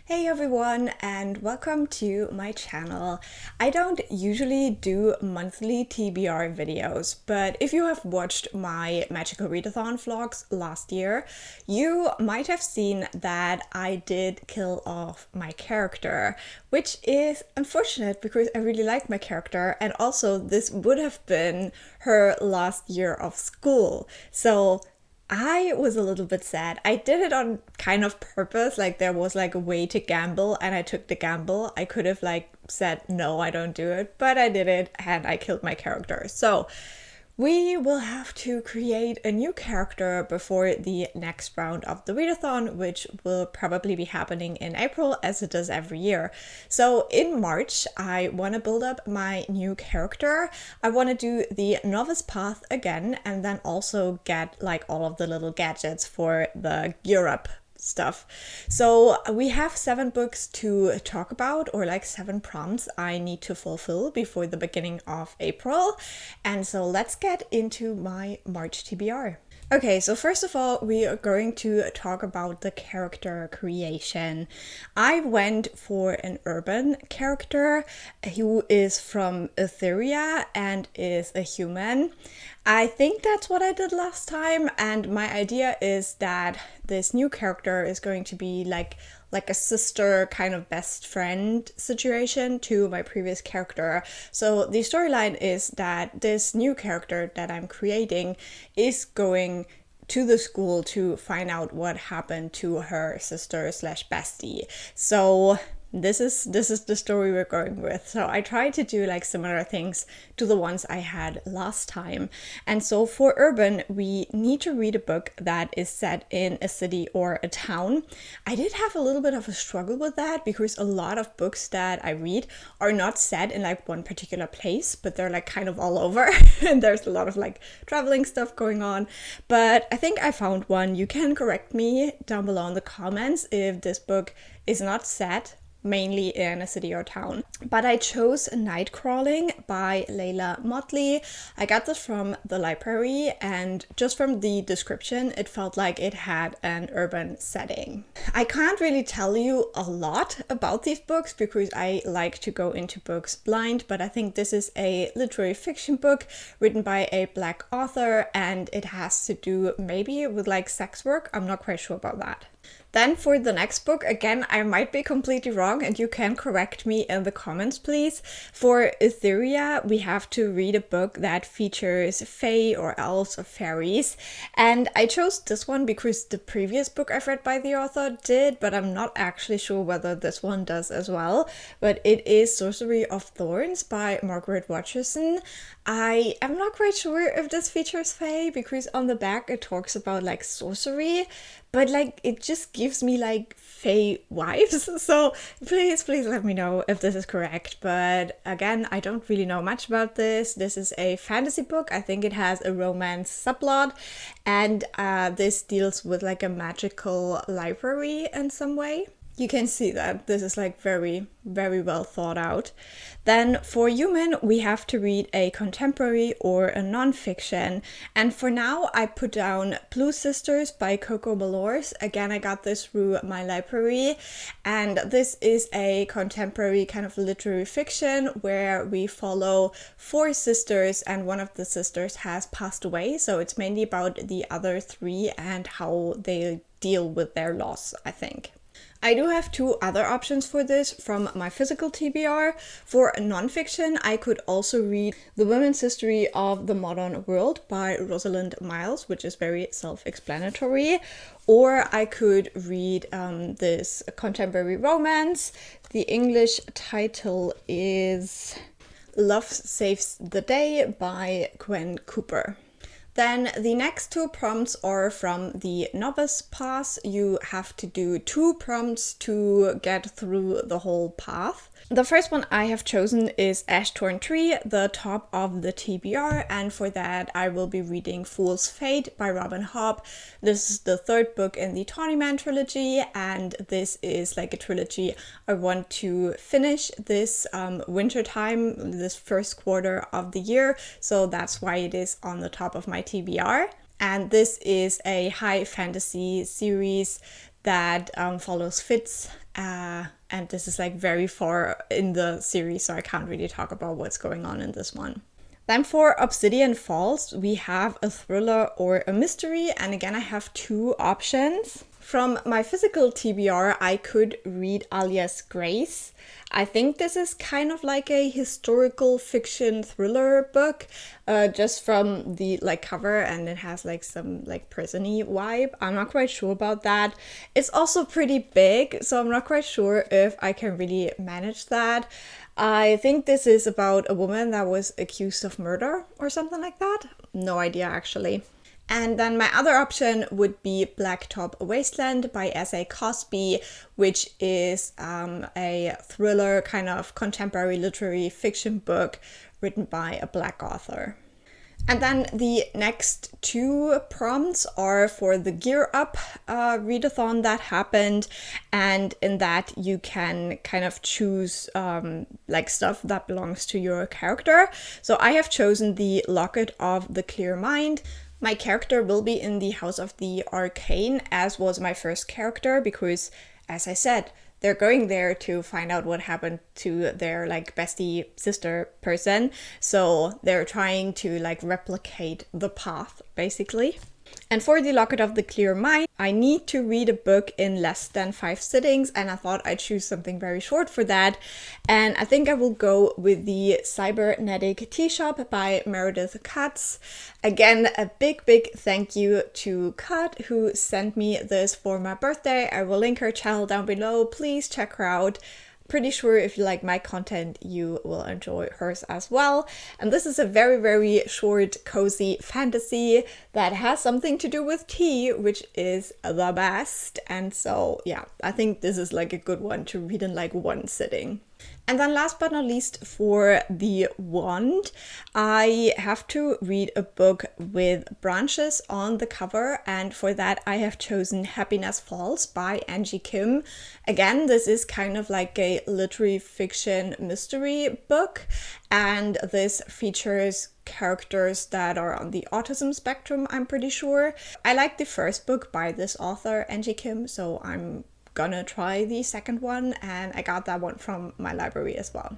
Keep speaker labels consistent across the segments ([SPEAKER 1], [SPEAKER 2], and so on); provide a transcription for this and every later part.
[SPEAKER 1] Hey everyone, and welcome to my channel. I don't usually do monthly TBR videos, but if you have watched my Magical Readathon vlogs last year, you might have seen that I did kill off my character, which is unfortunate because I really like my character, and also this would have been her last year of school. So I was a little bit sad. I did it on kind of purpose, like there was like a way to gamble and I took the gamble. I could have like said, no, I don't do it, but I did it and I killed my character. So we will have to create a new character before the next round of the readathon, which will probably be happening in April as it does every year. So in March, I want to build up my new character. I want to do the novice path again and then also get like all of the little gadgets for the gear up stuff. So we have 7 books to talk about, or like 7 prompts I need to fulfill before the beginning of April. And so let's get into my March TBR. Okay, so first of all, we are going to talk about the character creation. I went for an urban character who is from Etheria and is a human. I think that's what I did last time, and my idea is that this new character is going to be like a sister kind of best friend situation to my previous character. So the storyline is that this new character that I'm creating is going to the school to find out what happened to her sister slash bestie. So this is the story we're going with. So I tried to do like similar things to the ones I had last time. And so for urban, we need to read a book that is set in a city or a town. I did have a little bit of a struggle with that because a lot of books that I read are not set in like one particular place, but they're like kind of all over and there's a lot of like traveling stuff going on. But I think I found one. You can correct me down below in the comments if this book is not set mainly in a city or town. But I chose Night Crawling by Layla Motley. I got this from the library, and just from the description, it felt like it had an urban setting. I can't really tell you a lot about these books because I like to go into books blind, but I think this is a literary fiction book written by a Black author, and it has to do maybe with like sex work. I'm not quite sure about that. Then for the next book, again, I might be completely wrong and you can correct me in the comments, please. For Etheria, we have to read a book that features fae or elves or fairies. And I chose this one because the previous book I've read by the author did, but I'm not actually sure whether this one does as well. But it is Sorcery of Thorns by Margaret Watcherson. I am not quite sure if this features fae because on the back it talks about like sorcery, but like it just gives me like fae vibes. So please let me know if this is correct. But again, I don't really know much about this. This is a fantasy book. I think it has a romance subplot, and this deals with like a magical library in some way. You can see that this is like very well thought out. Then for human, we have to read a contemporary or a non-fiction. And for now, I put down Blue Sisters by Coco Malors. Again, I got this through my library. And this is a contemporary kind of literary fiction where we follow 4 sisters and one of the sisters has passed away. So it's mainly about the other 3 and how they deal with their loss, I think. I do have 2 other options for this from my physical TBR. For nonfiction, I could also read The Women's History of the Modern World by Rosalind Miles, which is very self-explanatory. Or I could read this contemporary romance. The English title is Love Saves the Day by Gwen Cooper. Then the next 2 prompts are from the Novice path. You have to do 2 prompts to get through the whole path. The first one I have chosen is Ashtorn Tree, the top of the TBR, and for that I will be reading Fool's Fate by Robin Hobb. This is the 3rd book in the Tawnyman trilogy, and this is like a trilogy I want to finish this winter time, this first quarter of the year, so that's why it is on the top of my TBR. And this is a high fantasy series that follows Fitz, and this is like very far in the series, so I can't really talk about what's going on in this one. Then for Obsidian Falls, we have a thriller or a mystery, and again I have two options. From my physical TBR, I could read Alias Grace. I think this is kind of like a historical fiction thriller book, just from the like cover, and it has like some like prison-y vibe. I'm not quite sure about that. It's also pretty big, so I'm not quite sure if I can really manage that. I think this is about a woman that was accused of murder or something like that. No idea actually. And then my other option would be Blacktop Wasteland by S.A. Cosby, which is a thriller kind of contemporary literary fiction book written by a Black author. And then the next two prompts are for the Gear Up readathon that happened, and in that you can kind of choose like stuff that belongs to your character. So I have chosen the Locket of the Clear Mind. My character will be in the House of the Arcane, as was my first character, because, as I said, they're going there to find out what happened to their like bestie sister person. So they're trying to like replicate the path, basically. And for the Locket of the Clear Mind, I need to read a book in less than 5 sittings, and I thought I'd choose something very short for that. And I think I will go with the Cybernetic Tea Shop by Meredith Katz. Again, a big thank you to Kat, who sent me this for my birthday. I will link her channel down below. Please check her out. Pretty sure if you like my content, you will enjoy hers as well. And this is a very short, cozy fantasy that has something to do with tea, which is the best. And so, yeah, I think this is like a good one to read in like one sitting. And then last but not least, for the wand, I have to read a book with branches on the cover, and for that I have chosen Happiness Falls by Angie Kim. Again, this is kind of like a literary fiction mystery book, and this features characters that are on the autism spectrum, I'm pretty sure. I like the first book by this author, Angie Kim, so I'm gonna try the second one, and I got that one from my library as well.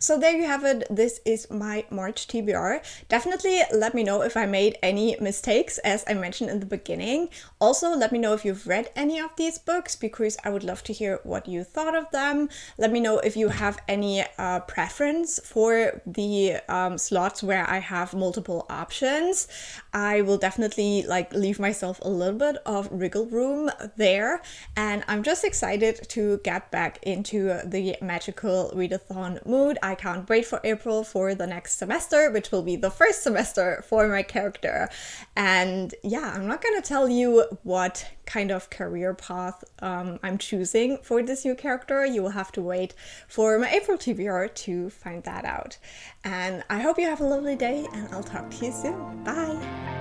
[SPEAKER 1] So there you have it. This is my March TBR. Definitely let me know if I made any mistakes, as I mentioned in the beginning. Also, let me know if you've read any of these books, because I would love to hear what you thought of them. Let me know if you have any preference for the slots where I have multiple options. I will definitely like leave myself a little bit of wriggle room there, and I'm just excited to get back into the Magical Readathon mood. I can't wait for April for the next semester, which will be the first semester for my character. And yeah, I'm not gonna tell you what kind of career path I'm choosing for this new character. You will have to wait for my April TBR to find that out. And I hope you have a lovely day, and I'll talk to you soon. Bye!